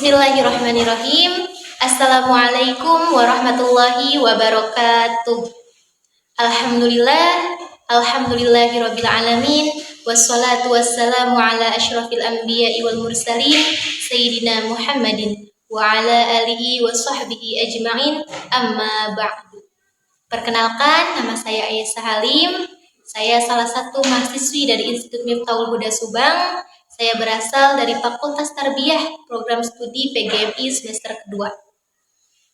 Bismillahirrahmanirrahim. Assalamualaikum warahmatullahi wabarakatuh. Alhamdulillahirabbil alamin. Wassalatu wassalamu ala asyrafil anbiya'i wal mursalin sayyidina Muhammadin wa ala alihi wa sahbihi ajma'in. Amma ba'du. Perkenalkan, nama saya Aisyah Halim. Saya salah satu mahasiswi dari Institut Miftahul Huda Subang. Saya berasal dari Fakultas Tarbiyah Program Studi PGMI semester kedua.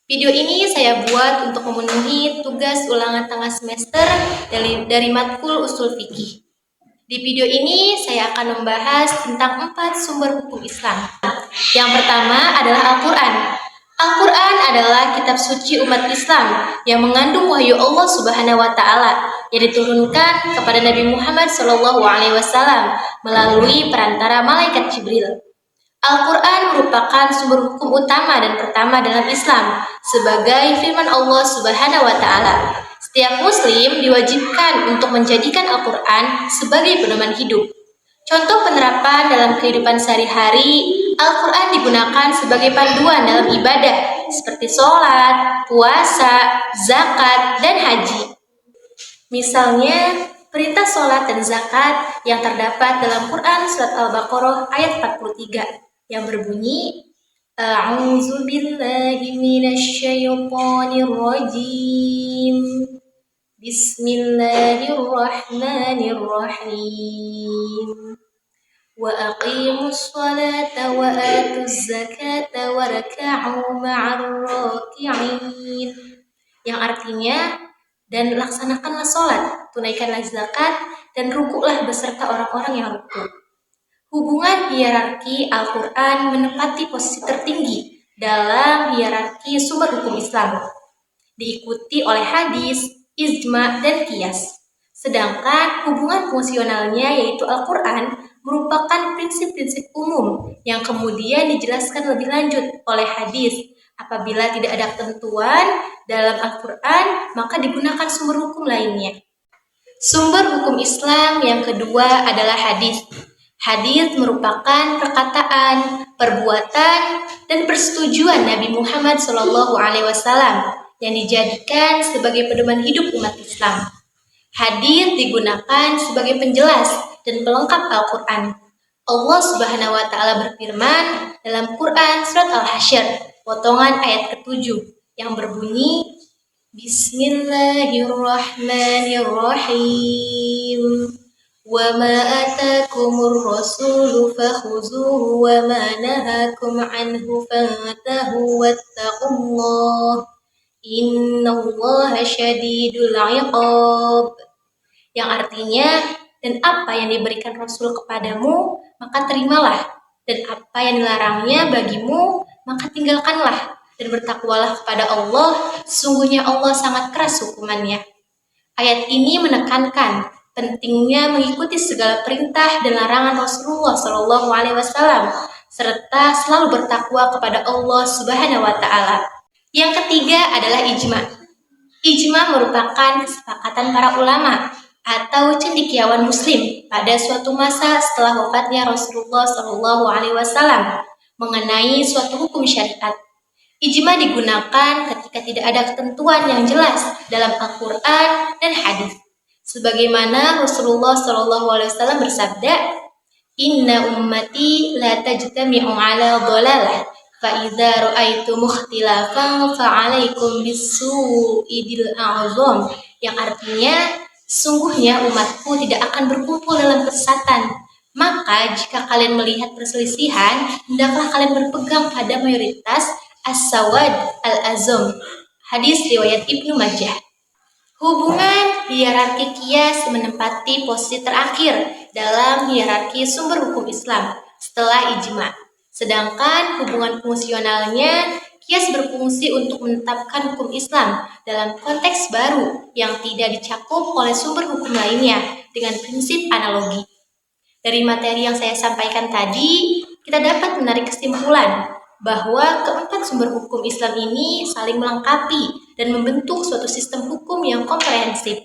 Video ini saya buat untuk memenuhi tugas ulangan tengah semester dari matkul Ushul Fiqih. Di video ini saya akan membahas tentang 4 sumber hukum Islam. Yang pertama adalah Al-Quran. Al-Quran adalah kitab suci umat Islam yang mengandung wahyu Allah Subhanahu wa Ta'ala yang diturunkan kepada Nabi Muhammad SAW melalui perantara malaikat Jibril. Al-Quran merupakan sumber hukum utama dan pertama dalam Islam sebagai firman Allah Subhanahu wa Ta'ala. Setiap muslim diwajibkan untuk menjadikan Al-Quran sebagai pedoman hidup. Contoh penerapan dalam kehidupan sehari-hari, Al-Quran digunakan sebagai panduan dalam ibadah seperti sholat, puasa, zakat, dan haji. Misalnya, perintah sholat dan zakat yang terdapat dalam Quran Surat Al-Baqarah ayat 43 yang berbunyi, A'udzu billahi minasyaitonir rajim. Bismillahirrahmanirrahim. Wa aqimus sholata wa atuz zakata warka'u ma'ar raki'in. Yang artinya, dan laksanakanlah sholat, tunaikanlah zakat, dan rukuklah beserta orang-orang yang rukuk. Hubungan hierarki Al-Quran menempati posisi tertinggi dalam hierarki sumber hukum Islam, diikuti oleh hadis, ijma, dan qiyas. Sedangkan hubungan fungsionalnya yaitu Al-Quran merupakan prinsip-prinsip umum yang kemudian dijelaskan lebih lanjut oleh hadis. Apabila tidak ada ketentuan dalam Al-Quran, maka digunakan sumber hukum lainnya. Sumber hukum Islam yang kedua adalah hadis. Hadis merupakan perkataan, perbuatan, dan persetujuan Nabi Muhammad SAW yang dijadikan sebagai pedoman hidup umat Islam. Hadis digunakan sebagai penjelas dan pelengkap Al-Quran. Allah Subhanahu wa Ta'ala berfirman dalam Quran Surat Al-Hasyr, potongan ayat ke-7 yang berbunyi, Bismillahirrahmanirrahim. Wa ma atakumur rasulu fakhuzuhu wa ma nahakum anhu fantahu wattaqullah. Innallaha syadidul iqab. Yang artinya, dan apa yang diberikan Rasul kepadamu, maka terimalah, dan apa yang dilarangnya bagimu, maka tinggalkanlah, dan bertakwalah kepada Allah, sesungguhnya Allah sangat keras hukumannya. Ayat ini menekankan pentingnya mengikuti segala perintah dan larangan Rasulullah SAW, serta selalu bertakwa kepada Allah Subhanahu wa Ta'ala. Yang ketiga adalah ijma. Ijma merupakan kesepakatan para ulama atau cendekiawan muslim pada suatu masa setelah wafatnya Rasulullah SAW mengenai suatu hukum syariat. Ijma digunakan ketika tidak ada ketentuan yang jelas dalam Al-Quran dan hadis. Sebagaimana Rasulullah SAW bersabda, Inna ummati la tajtami'u ala dhalalah. Fa'idha ra'aitum ikhtilafan fa'alaikum bisu'idil a'zam. Yang artinya, sungguhnya umatku tidak akan berkumpul dalam kesesatan. Maka jika kalian melihat perselisihan, hendaklah kalian berpegang pada mayoritas as-sawad al-azam. Hadis riwayat Ibnu Majah. Hubungan hierarki qiyas menempati posisi terakhir dalam hierarki sumber hukum Islam setelah ijma. Sedangkan hubungan fungsionalnya, qiyas berfungsi untuk menetapkan hukum Islam dalam konteks baru yang tidak dicakup oleh sumber hukum lainnya dengan prinsip analogi. Dari materi yang saya sampaikan tadi, kita dapat menarik kesimpulan bahwa keempat sumber hukum Islam ini saling melengkapi dan membentuk suatu sistem hukum yang komprehensif.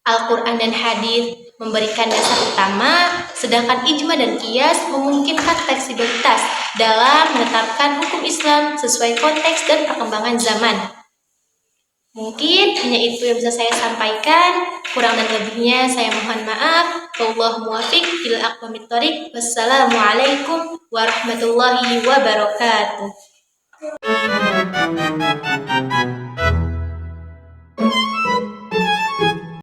Al-Quran dan hadis memberikan dasar utama, sedangkan ijma dan qiyas memungkinkan fleksibilitas dalam menetapkan hukum Islam sesuai konteks dan perkembangan zaman. Mungkin hanya itu yang bisa saya sampaikan. Kurang dan lebihnya saya mohon maaf. Wallahu muwaffiq ila aqwamit thoriq. Wassalamualaikum warahmatullahi wabarakatuh.